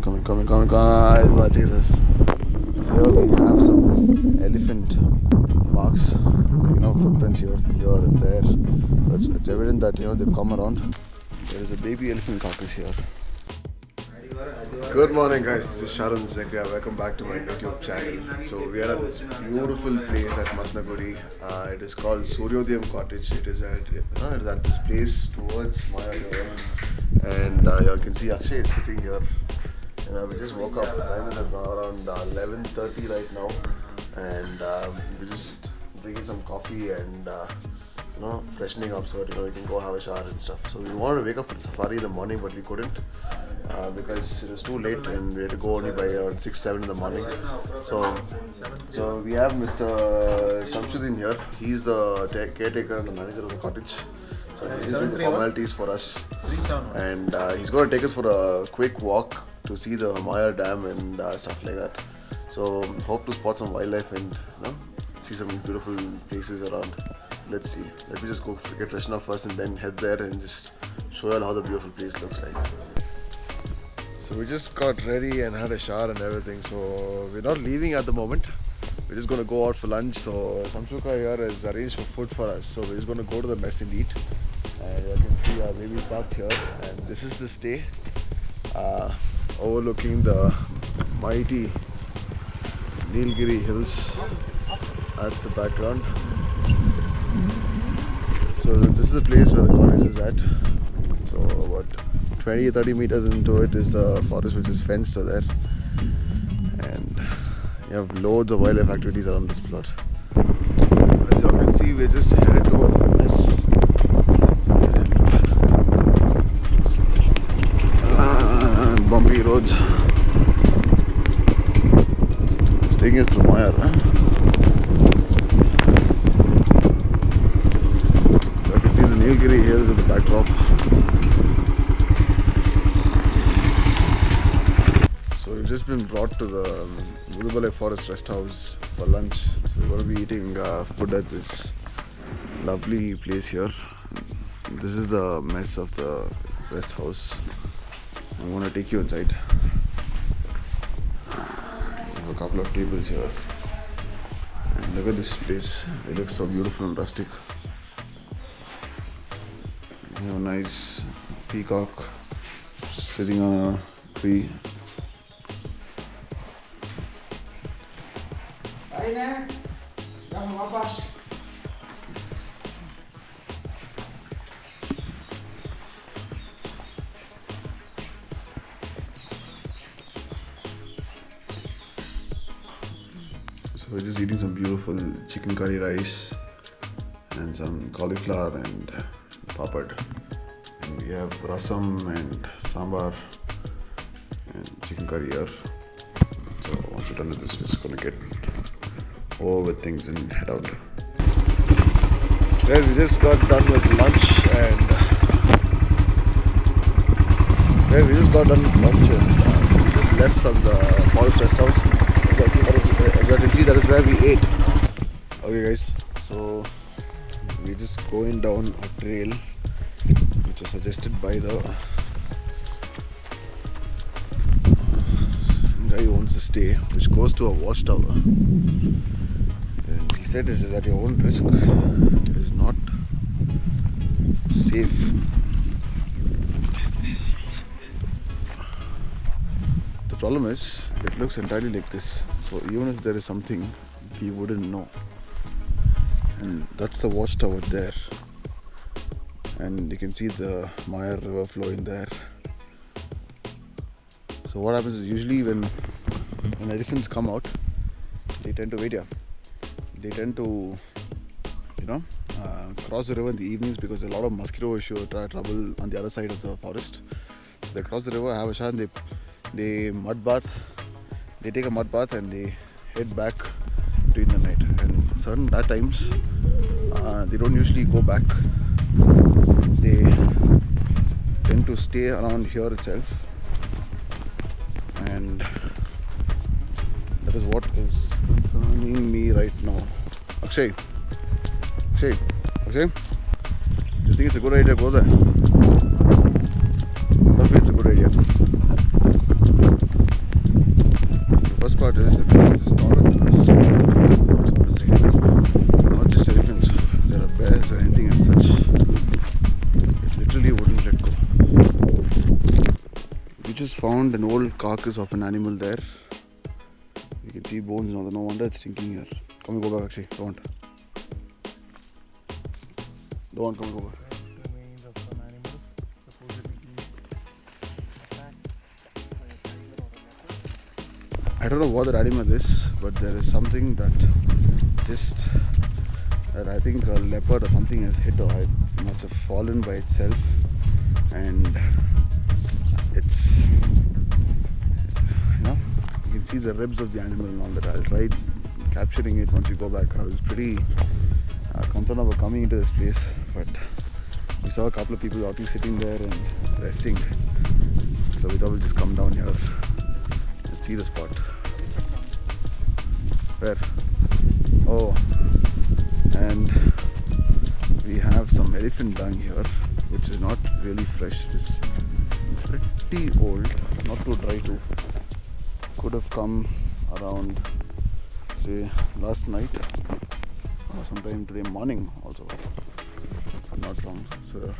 Coming, guys, gonna chase us. Here we have some elephant marks, footprints here and there. So it's evident that they've come around. There is a baby elephant carcass here. Good morning, guys. This is Sharon Zekria. Welcome back to my YouTube channel. So we are at this beautiful place at Masnaguri. It is called Suryodayam Cottage. It is at this place towards Maya River. And you can see Akshay is sitting here. We just woke up. Time is around 11:30 right now, and we're just drinking some coffee and freshening up so that we can go have a shower and stuff. So we wanted to wake up for the safari in the morning, but we couldn't because it was too late and we had to go only by around 6-7 in the morning. So we have Mr. Shamsuddin here. He's the caretaker and the manager of the cottage. So he's just doing the formalities for us, and he's going to take us for a quick walk to see the Maya Dam and stuff like that. So hope to spot some wildlife and see some beautiful places around. Let's see. Let me just go get freshen up first and then head there and just show you all how the beautiful place looks like. So we just got ready and had a shower and everything. So we're not leaving at the moment. We're just going to go out for lunch. So Samshuka here has arranged for food for us. So we're just going to go to the mess and eat. And you can see our baby parked here. And this is the stay overlooking the mighty Nilgiri hills at the background. So this is the place where the cottage is at. So about 20-30 meters into it is the forest, which is fenced to there. And you have loads of wildlife activities around this plot. As you can see, we're just headed towards the mess. And bumpy roads. It's taking us through Maya. So I can see the Nilgiri hills in the backdrop. So we've just been brought to the Mudumalai Forest Rest House for lunch. So we're going to be eating food at this lovely place here. This is the mess of the rest house. I'm going to take you inside. We have a couple of tables here. And look at this place. It looks so beautiful and rustic. We have a nice peacock sitting on a tree. So we're just eating some beautiful chicken curry rice and some cauliflower and papad. And we have rasam and sambar and chicken curry here. So once we're done with this, we're just going to get over with things and head out. Well, we just got done with lunch and we just left from the forest rest house. As you can see, that is where we ate. Okay guys, so we're just going down a trail which is suggested by the guy who owns the stay, which goes to a watchtower. And he said it is at your own risk. It is not safe. The problem is, it looks entirely like this. So even if there is something, we wouldn't know. And that's the watchtower there. And you can see the Maya river flowing there. So what happens is, usually when elephants come out, they tend to wait here. They tend to, cross the river in the evenings because there's a lot of mosquito trouble on the other side of the forest. So they cross the river, have a shower, and they mud bath. They take a mud bath and they head back during the night. And certain at times, they don't usually go back. They tend to stay around here itself. And that is what is concerning me right now. Akshay, do you think it's a good idea to go there? I don't think it's a good idea. We just found an old carcass of an animal there. You can see bones now. No wonder it's stinking here. Come and go back actually. Don't. Come and go back. Remains of some animal supposedly attacked by a tiger or a leopard. I don't know what that animal is, but there is something that I think a leopard or something has hit, or it must have fallen by itself, and it's, you can see the ribs of the animal and all that. I'll try capturing it once we go back. I was pretty concerned about coming into this place, but we saw a couple of people out sitting there and resting, so we thought we'll just come down here and see the spot. Where? Oh, and we have some elephant dung here, which is not really fresh. It's pretty old, not too dry too. Could have come around, say, last night or sometime today morning also, if I'm not wrong. So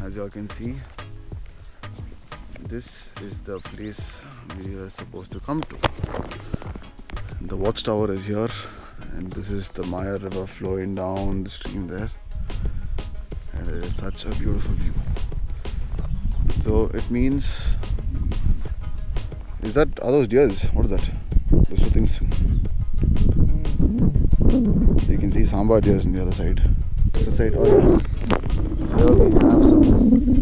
as you all can see, this is the place we are supposed to come to. The watchtower is here, and this is the Maya river flowing down the stream there, and it is such a beautiful view. So it means, are those deers? What is that? Those two things. You can see Samba deers on the other side. This is the side. Oh yeah. Here we have some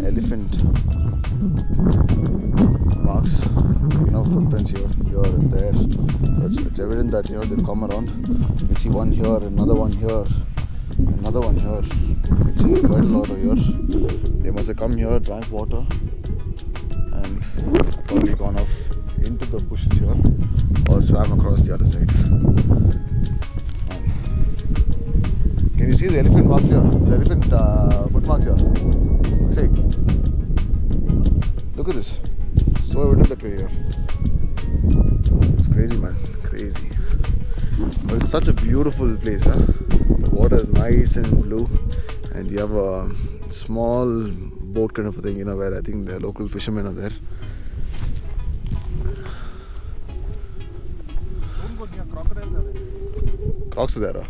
elephant marks, footprints here and there. It's evident that they've come around. You can see one here, another one here, another one here. You can see quite a lot over here. They must have come here, drank water, and probably gone off into the bushes here, or swam across the other side. Can you see the elephant marks here? The elephant footmarks here. See? Look at this. So evident that we're here. It's crazy, man. Crazy. But it's such a beautiful place, huh? The water is nice and blue, and you have a small boat kind of a thing, where I think the local fishermen are there. Crocodiles are there. Crocs are there, huh?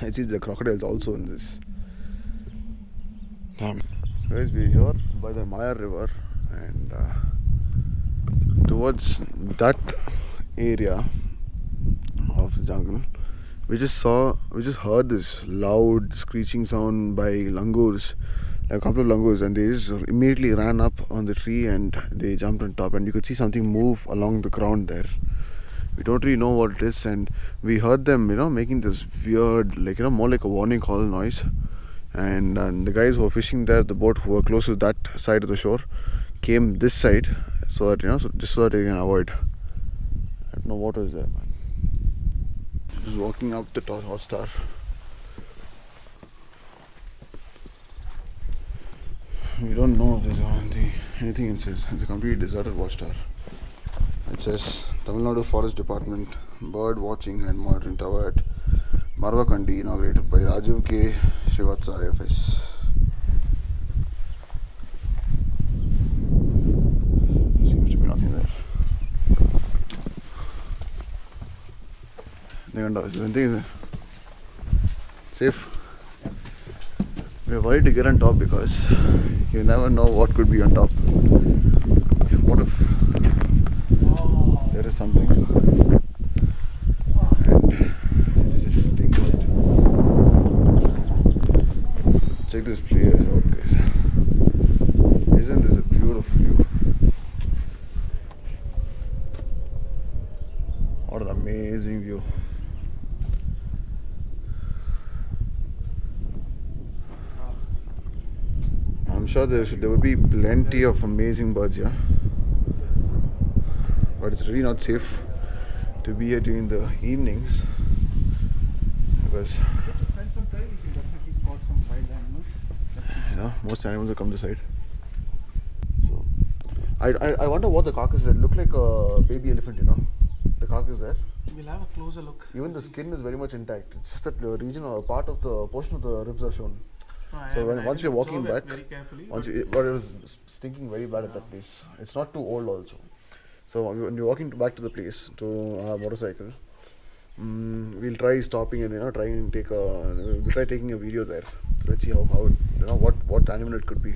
I see the crocodiles also in this. Guys, we're here by the Maya river, and towards that area of the jungle, we just heard this loud screeching sound by langurs, a couple of langurs, and they just immediately ran up on the tree and they jumped on top, and you could see something move along the ground there. We don't really know what it is, and we heard them, making this weird, more like a warning call noise. And the guys who were fishing there, the boat, who were close to that side of the shore, came this side so that just so that they can avoid. I don't know what is there, man. Just walking up the Hot Star. We don't know if there's anything inside. It's a completely deserted watchtower. It says Tamil Nadu Forest Department Bird Watching and Monitoring Tower at Marvakandi, inaugurated by Rajiv K. Srivatsa IFS. Seems to be nothing there. Is there anything there? Safe? We're worried to get on top because you never know what could be on top. What if there is something, and you just think about it. Check this place out, guys. Isn't this a beautiful view? What an amazing view. I'm sure there would be plenty of amazing birds here. But it's really not safe to be here during the evenings because To spend some time, you can definitely spot some wild animals. most animals will come this side. So I wonder what the carcass is. It looked like a baby elephant, the carcass there. We'll have a closer look. Even the skin is very much intact. It's just that the region or part of the portion of the ribs are shown. So once we're walking back, very carefully. but it was stinking very bad at that place. It's not too old also. So when we're walking back to the place to our motorcycle, we'll try stopping and try and we'll try taking a video there. So let's see how it, what animal it could be.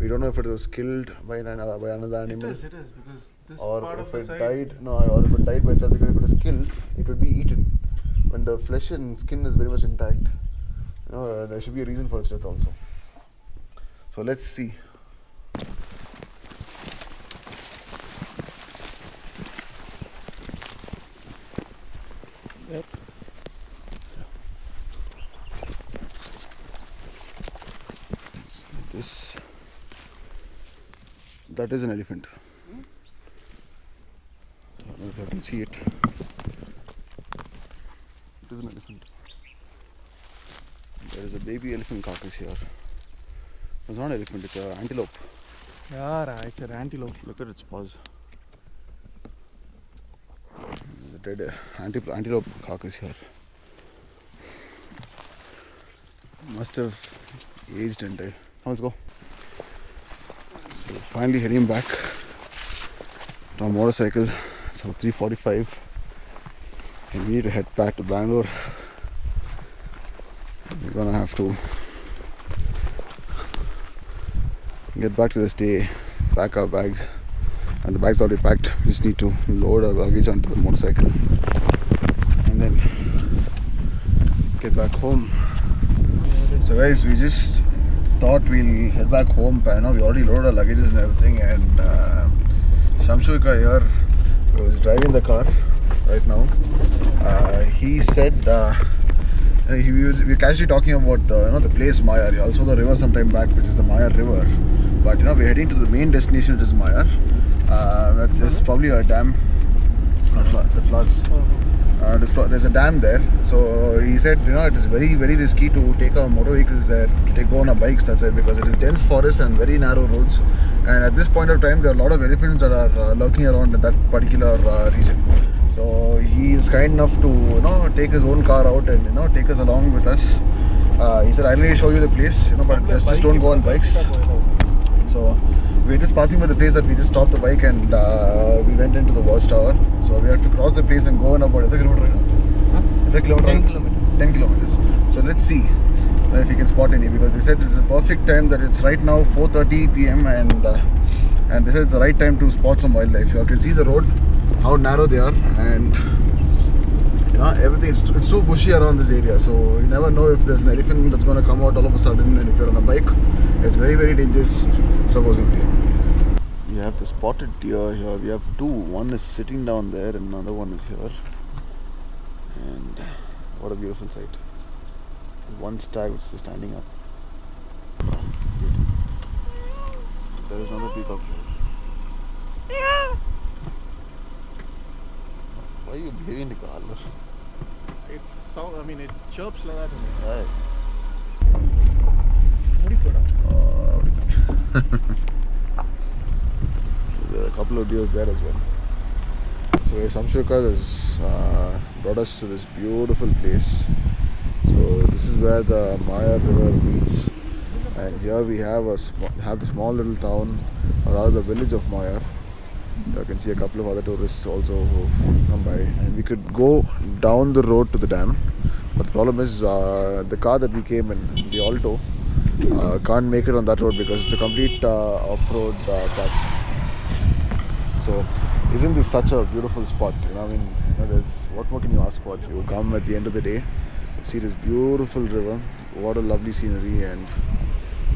We don't know if it was killed by another animal. It is because this Or part if of the it side. died, no, or if it died by itself, because if it is killed, it would be eaten. When the flesh and skin is very much intact, there should be a reason for its death also. So let's see. Yep. This, that is an elephant. I don't know if I can see it. It is an elephant. There is a baby elephant carcass here. It's not an elephant, it's an antelope. Yeah, it's an antelope. Look at its paws. There's a dead antelope carcass here. Must have aged and died. Now let's go. So finally heading back to our motorcycle. It's about 3:45 and we need to head back to Bangalore. We're gonna have to get back to the stay, pack our bags, and the bags already packed. We just need to load our luggage onto the motorcycle and then get back home. So guys, we just thought we'll head back home. We already loaded our luggages and everything, and Shamshuika here was driving the car right now. He said we were casually talking about the place Mayar, also the river sometime back, which is the Mayar river. But we're heading to the main destination, which is Mayar. There's probably a dam. The floods. There's a dam there. So he said, it is very, very risky to take our motor vehicles there, to go on our bikes that side, because it is dense forest and very narrow roads. And at this point of time, there are a lot of elephants that are lurking around in that particular region. So he is kind enough to take his own car out and take us along with us. He said, I'll really show you the place, but just don't go on bikes. So we were just passing by the place that we just stopped the bike and we went into the watchtower. So we have to cross the place and go in about 10 kilometers. 10 kilometers. So let's see if we can spot any, because they said it's a perfect time, that it's right now 4:30 p.m. and they said it's the right time to spot some wildlife. You can see the road, how narrow they are, and everything. It's too bushy around this area, so you never know if there's an elephant that's going to come out all of a sudden. And if you're on a bike, it's very, very dangerous, supposedly. We have the spotted deer here. We have two. One is sitting down there and another one is here. And what a beautiful sight. One stag which is standing up. There is another peacock here. Why are you behaving like a howler? It chirps like that. Right. So there are a couple of deers there as well. So Shamshuka has brought us to this beautiful place. So this is where the Mayar river meets, and here we have the small little town, or rather the village of Mayar. You can see a couple of other tourists also who've come by, and we could go down the road to the dam, but the problem is the car that we came in, the Alto, can't make it on that road because it's a complete off-road patch. So isn't this such a beautiful spot? There's, what more can you ask for? You come at the end of the day, see this beautiful river, what a lovely scenery, and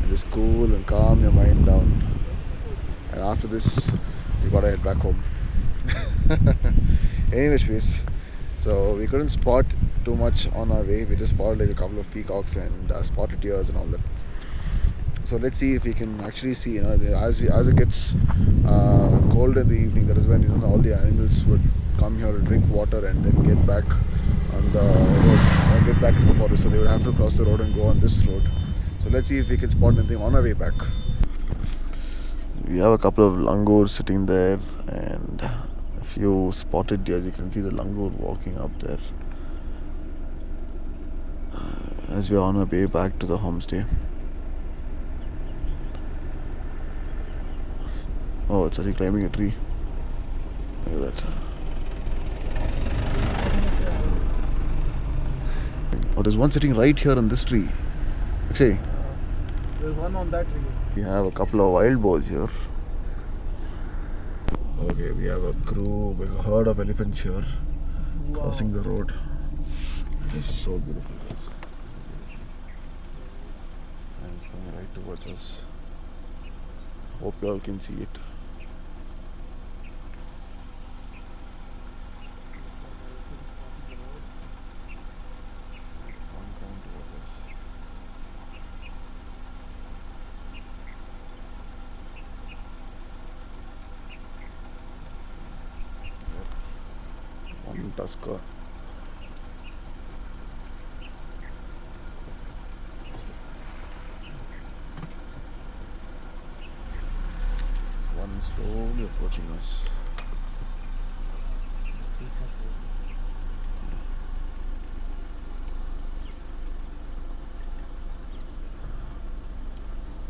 just cool and calm your mind down. And after this, we gotta head back home. Anyways, so we couldn't spot too much on our way. We just spotted like a couple of peacocks and spotted deers and all that. So let's see if we can actually see, as it gets cold in the evening, that is when all the animals would come here to drink water and then get back on the road, get back into the forest. So they would have to cross the road and go on this road. So let's see if we can spot anything on our way back. We have a couple of langurs sitting there and a few spotted deer. You can see the langur walking up there as we are on our way back to the homestay. Oh, it's actually climbing a tree. Look at that. Oh, there's one sitting right here on this tree. Actually, There's one on that tree. we have a couple of wild boars here. Okay, we have a crew, we have a herd of elephants here crossing the road. It's so beautiful, guys. And it's coming right towards us. Hope you all can see it. One coming towards us. One tusker. One slowly approaching us.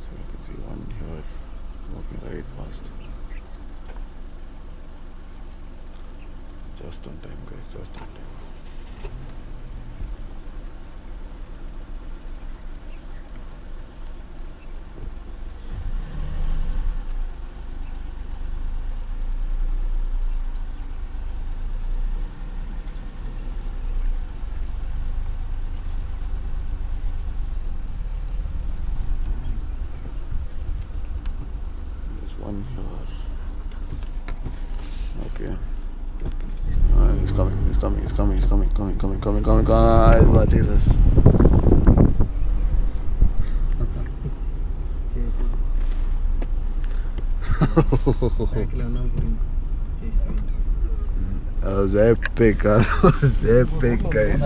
So you can see one here walking right past. Just on time, guys, just on time. There's one here. Okay. He's coming. He's coming. He's coming. He's coming. Coming. Guys, he's gonna chase us. That was epic. That was epic, guys.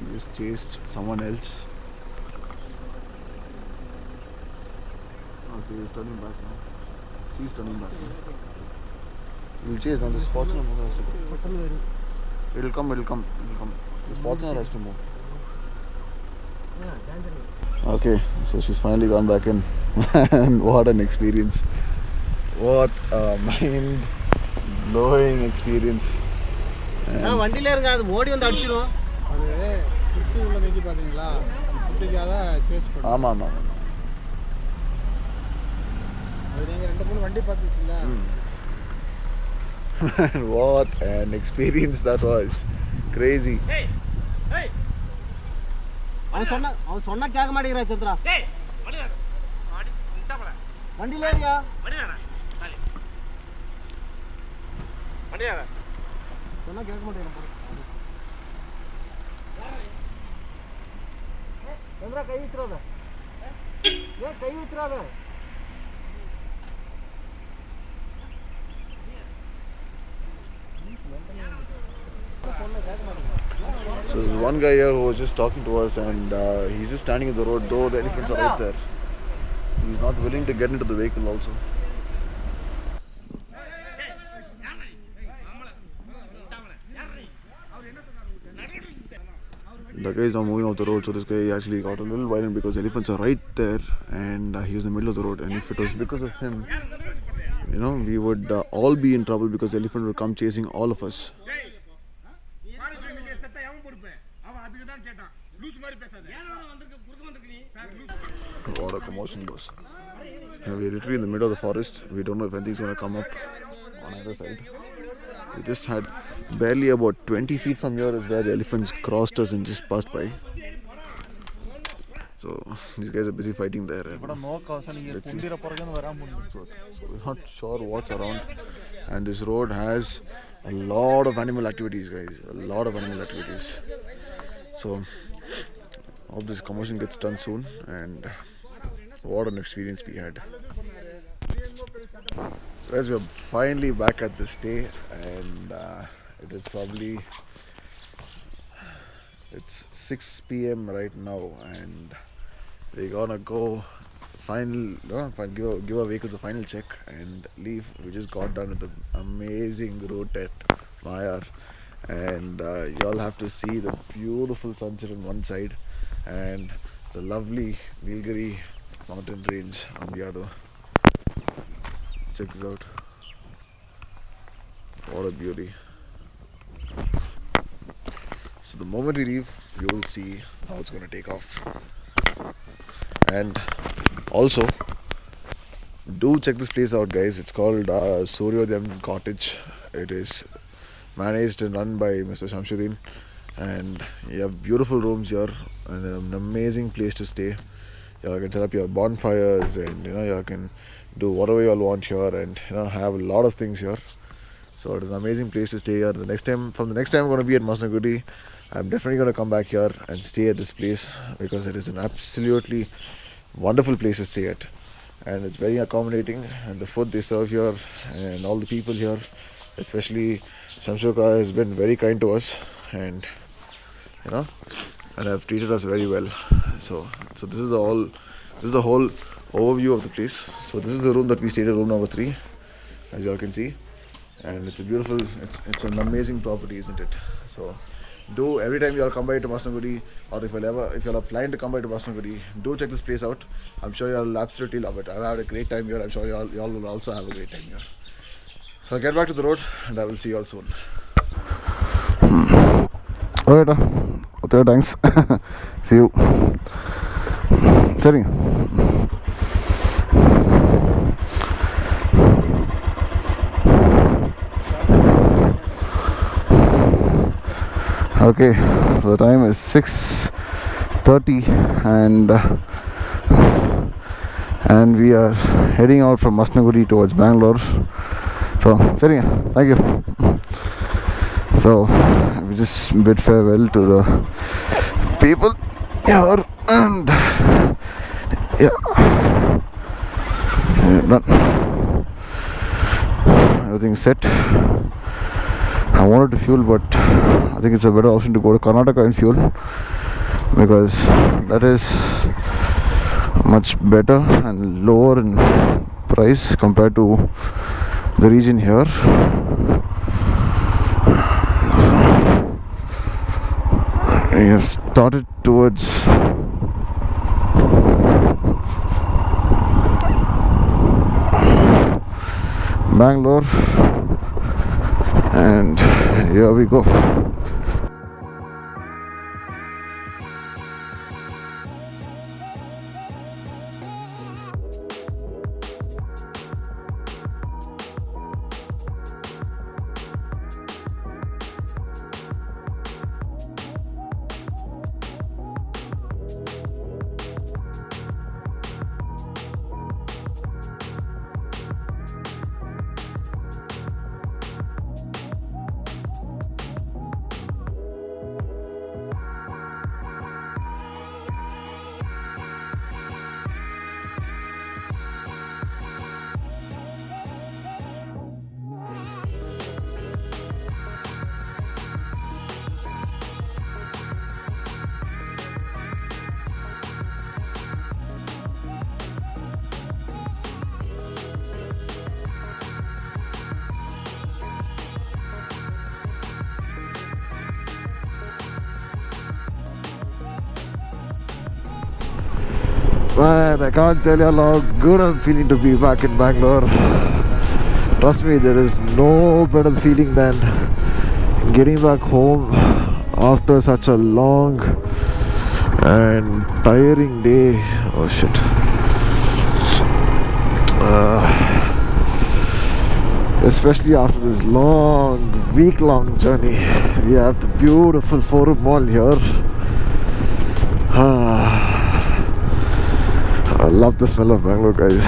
He just chased someone else. Okay, he's turning back now. He's turning back now. He'll chase now. This Fortuner has to go. It'll come. This Fortuner has to move. Okay, so she's finally gone back in. Man, what an experience. What a mind-blowing experience. வண்டியில இருங்க அது ஓடி வந்து அடிச்சிரும் அது குட்டி உள்ள நெக்கி பாத்தீங்களா குட்டிக்காக chase பண்ணு ஆமா அது நீங்க ரெண்டு மூணு வண்டி பாத்துச்சீங்க What an experience that was. Crazy. ஏய் அவன் சொன்னா கேட்க மாட்டேங்கறா சந்திரா டேய் வண்டில ஆடி நிட்டா போல வண்டில ஏறியா வண்டில தாலி வண்டில சொன்னா கேட்க மாட்டேங்கறா சந்திரா கை விட்டுறாத கை விட்டுறாத So there's one guy here who was just talking to us, and he's just standing in the road, though the elephants are right there. He's not willing to get into the vehicle also. The guy is now moving off the road, so this guy actually got a little violent because elephants are right there, and he was in the middle of the road. And if it was because of him, we would all be in trouble because the elephant would come chasing all of us. What a commotion, boss. We're literally in the middle of the forest. We don't know if anything's going to come up on either side. We just had barely about 20 feet from here is where the elephants crossed us and just passed by. So these guys are busy fighting there. So we're not sure what's around. And this road has a lot of animal activities, guys. A lot of animal activities. So hope this commotion gets done soon, and what an experience we had. So guys, we're finally back at the stay, and it is probably it's 6 p.m. right now, and we're gonna go give our vehicles a final check and leave. We just got done with the amazing route at Mayar, and y'all have to see the beautiful sunset on one side and the lovely Nilgiri mountain range on the other. Check this out. What a beauty. So the moment we leave, you will see how it's going to take off. And also, do check this place out, guys. It's called Suryodayam Cottage. It is managed and run by Mr. Shamsuddin, and you have beautiful rooms here and an amazing place to stay. You can set up your bonfires, and you can do whatever you all want here, and have a lot of things here. So it is an amazing place to stay here. From the next time I'm going to be at Masnagudi, I'm definitely going to come back here and stay at this place, because it is an absolutely wonderful place to stay at, and it's very accommodating, and the food they serve here and all the people here, especially Shamshoka, has been very kind to us, and and have treated us very well. So this is the whole overview of the place. So this is the room that we stayed at, room number 3, as you all can see, and it's an amazing property, isn't it? So do, every time you all come by to Masnagudi, or if you are planning to come by to Masnagudi, do check this place out. I'm sure you all will absolutely love it. I've had a great time here. I'm sure you all will also have a great time here. So I'll get back to the road, and I will see you all soon. Okay, thanks. See you. Sorry. Okay, so the time is 6:30, and we are heading out from Masnagudi towards Bangalore. So, sorry, thank you. So, we just bid farewell to the people here, and done. Everything's set. I wanted to fuel, but I think it's a better option to go to Karnataka and fuel, because that is much better and lower in price compared to the region here. We have started towards Bangalore, and here we go. Man, I can't tell you how good I'm feeling to be back in Bangalore. Trust me, there is no better feeling than getting back home after such a long and tiring day. Oh shit. Especially after this week-long journey. We have the beautiful Forum Mall here. I love the smell of Bangalore, guys.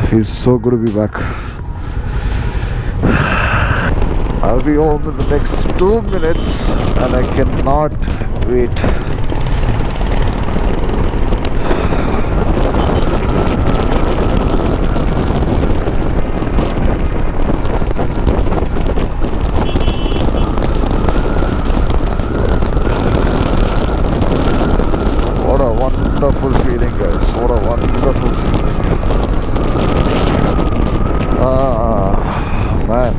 Feels so good to be back. I'll be home in the next 2 minutes, and I cannot wait. Wonderful feeling, guys. What a wonderful feeling. Man.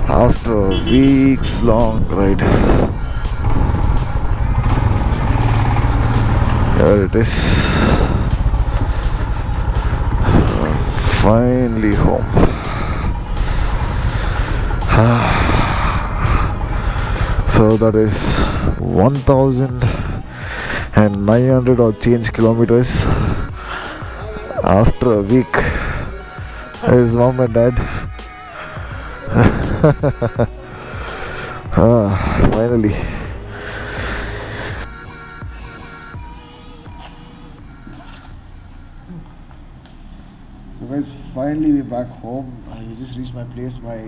after a weeks long ride. Here it is. Finally home. So that is 1,900 or change kilometers after a week. His mom and dad. Finally. So guys, finally we're back home. We just reached my place. My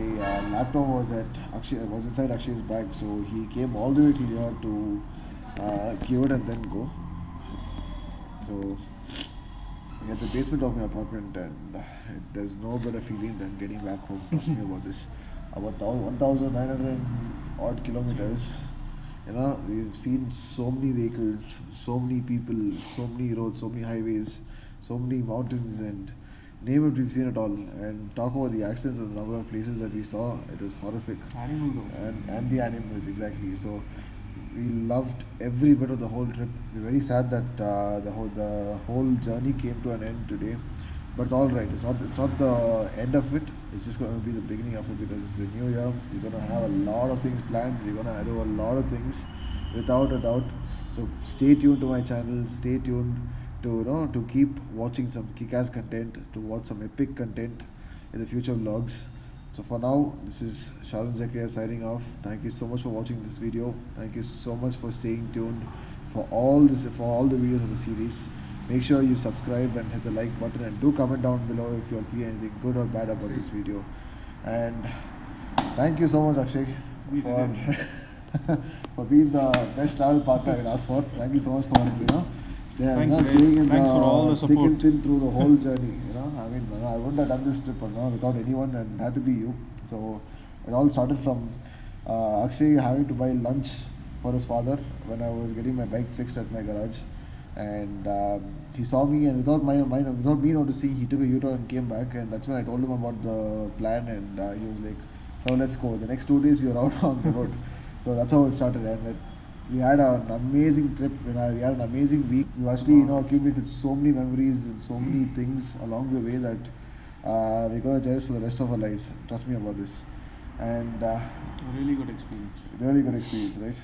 laptop was inside Akshay's bag, so he came all the way to here to give it and then go. So we're at the basement of my apartment, and there's no better feeling than getting back home. Trust me about this. About 1,900 odd kilometers. You know, we've seen so many vehicles, so many people, so many roads, so many highways, so many mountains, and name it, we've seen it all. And talk about the accidents and the number of places that we saw, it was horrific. Animals. And the animals, exactly. So we loved every bit of the whole trip. We're very sad that the whole journey came to an end today, but it's all right. It's not the end of it. It's just going to be the beginning of it, because it's a new year. We're going to have a lot of things planned. We're going to do a lot of things, without a doubt. So stay tuned to my channel. Stay tuned to keep watching some kick-ass content, to watch some epic content in the future vlogs. So for now, this is Sharon Zakaria signing off. Thank you so much for watching this video. Thank you so much for staying tuned for all the videos of the series. Make sure you subscribe and hit the like button, and do comment down below if you feel anything good or bad about this video. And thank you so much, Akshay, for being the best travel partner I can ask for. Thank you so much for staying in Thanks for all the thick support. and thin through the whole journey. I mean, I wouldn't have done this trip without anyone, and it had to be you. So it all started from Akshay having to buy lunch for his father when I was getting my bike fixed at my garage, and he saw me, and without me noticing, he took a U-turn and came back, and that's when I told him about the plan, and he was like, "So let's go." The next 2 days we were out on the road. So that's how it started, and we had an amazing trip. We had an amazing week. We actually accumulated so many memories and so many things along the way that we're gonna cherish for the rest of our lives. Trust me about this. And Really good experience. really good experience, right?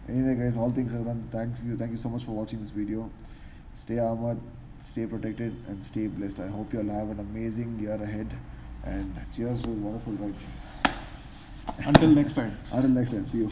Anyway, guys, all things are done. Thank you so much for watching this video. Stay armored, stay protected, and stay blessed. I hope you all have an amazing year ahead, and cheers to this wonderful ride. Until next time. Until next time, see you.